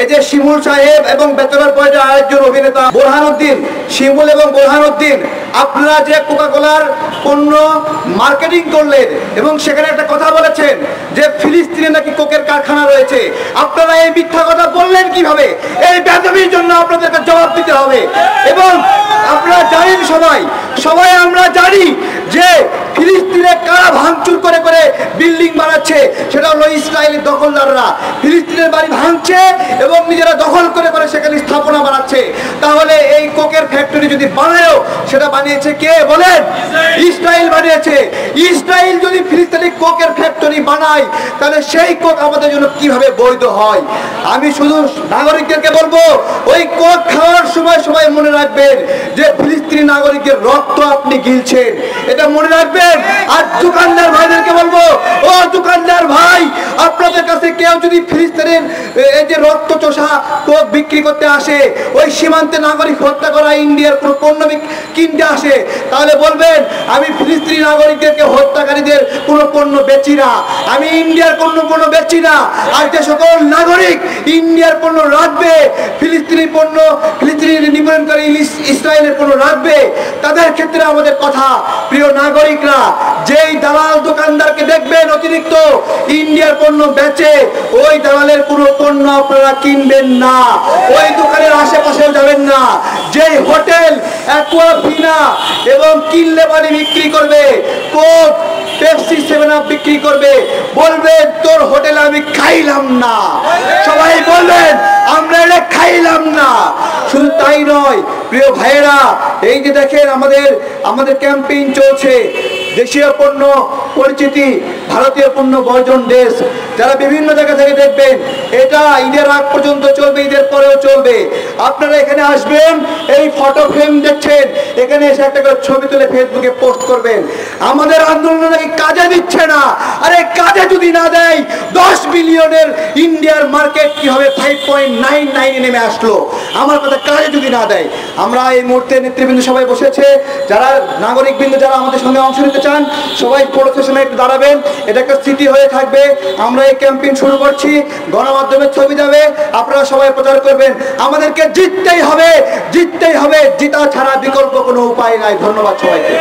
এই যে শিমুল সাহেব এবং ব্যাচেলর পয়েন্টের আরেকজন অভিনেতা বোরহানউদ্দিন, শিমুল এবং বোরহানউদ্দিন, আপনারা যে কোকা কোলার পণ্য মার্কেটিং করলেন এবং সেখানে একটা কথা বলেছেন যে ফিলিস্তিনে নাকি কোকের কারখানা রয়েছে, আপনারা এই মিথ্যা কথা বললেন কিভাবে? এই বেদবির জন্য আপনাদেরকে জবাব দিতে হবে। এবং আপনারা জানেন, সবাই আমরা জানি যে ফিলিস্তিনে কারা ভাঙচুর করে করে বিল্ডিং বানাচ্ছে, সেটা হলো ইসরায়েলি দখলদাররা। ফিলিস্তিনের বাড়ি ভাঙছে এবং নিজেরা দখল করে করে সেখানে স্থাপনা বানাচ্ছে। তাহলে এই কোকের ফ্যাক্টরি যদি বানায়ও, সেটা বানিয়েছে কে বলেন? ইসরায়েল বানিয়েছে। ইসরায়েল যদি ফিলিস্তিনি কোকের ফ্যাক্টরি বানায়, তাহলে সেই কোক আমাদের জন্য কিভাবে বৈধ হয়? আমি শুধু নাগরিকদেরকে বলবো, ওই কোক খাওয়ার সময় সবাই মনে রাখবেন যে ফিলিস্তিনি নাগরিকের রক্ত আপনি গিলছেন, এটা মনে রাখবেন। আর দোকানদার ভাইদেরকে বলবো, ও দোকানদার ভাই, আপনাদের কাছে কেউ যদি ফিলিস্তিনের এই যে রক্ত চোষা কোক বিক্রি করতে আসে, ওই সীমান্তে নাগরিক হত্যা করা ইন্ডিয়ার কোনো পণ্য কিনতে আসে, তাহলে বলবেন আমি ফিলিস্তিনি নাগরিকদেরকে হত্যাকারীদের কোনো পণ্য বেচি না, আমি ইন্ডিয়ার কোনো পণ্য বেচি না। আর যে সকল নাগরিক ইন্ডিয়ার পণ্য রাখবে, ফিলিস্তিনি পণ্য, ফিলিস্তিনি নিপীড়নকারী ইসরায়েলের পণ্য রাখবে, তাদের ক্ষেত্রে আমাদের কথা, প্রিয় নাগরিকরা, যেই দালাল দোকানদারকে দেখবেন অতিরিক্ত ইন্ডিয়ার পণ্য বেচে, ওই দালালের কোনো পণ্য আপনারা কিনবেন না, ওই দোকানের আশেপাশেও যাবেন না। যেই হোটেল অ্যাকুয়াফিনা এবং কিনলে পানি বিক্রি করবে, কোক, পেপসি, 7 আপ বিক্রি করবে, বলবেন তোর হোটেলে আমি খাইলাম না। সবাই বলবেন আমরা এটা খাইলাম না। শুধু তাই নয় প্রিয় ভাইয়েরা, এই যে দেখেন আমাদের ক্যাম্পেইন চলছে, দেশীয় পণ্য পরিচিতি, ভারতীয় পণ্য বর্জন দেশ। যারা বিভিন্ন জায়গা থেকে দেখবেন, এটা ঈদের আগ পর্যন্ত চলবে, ঈদের পরেও চলবে। আপনারা এখানে আসবেন, এই ফটো ফ্রেম দেখছেন, এখানে এসে একটা করে ছবি তুলে ফেসবুকে পোস্ট করবেন। আমাদের আন্দোলন নাকি কাজে দিচ্ছে না। আরে কাজে যদি না দেয়, 10 বিলিয়নের ইন্ডিয়ার মার্কেট কি হবে? 5.99 নেমে আসলো। আমার কথা, কাজে যদি না দেয়। আমরা এই মুহূর্তে নেতৃবৃন্দ সবাই বসেছে, যারা নাগরিকবৃন্দ যারা আমাদের সঙ্গে অংশ নিতে চান, সবাই প্রশাসনে একটু দাঁড়াবেন। এটা একটা স্মৃতি হয়ে থাকবে। আমরা এই ক্যাম্পেইন শুরু করছি, গণমাধ্যমের ছবি যাবে, আপনারা সবাই প্রচার করবেন। আমাদেরকে জিততেই হবে, জিততেই হবে, জিতা ছাড়া বিকল্প কোনো উপায় নাই। ধন্যবাদ সবাইকে।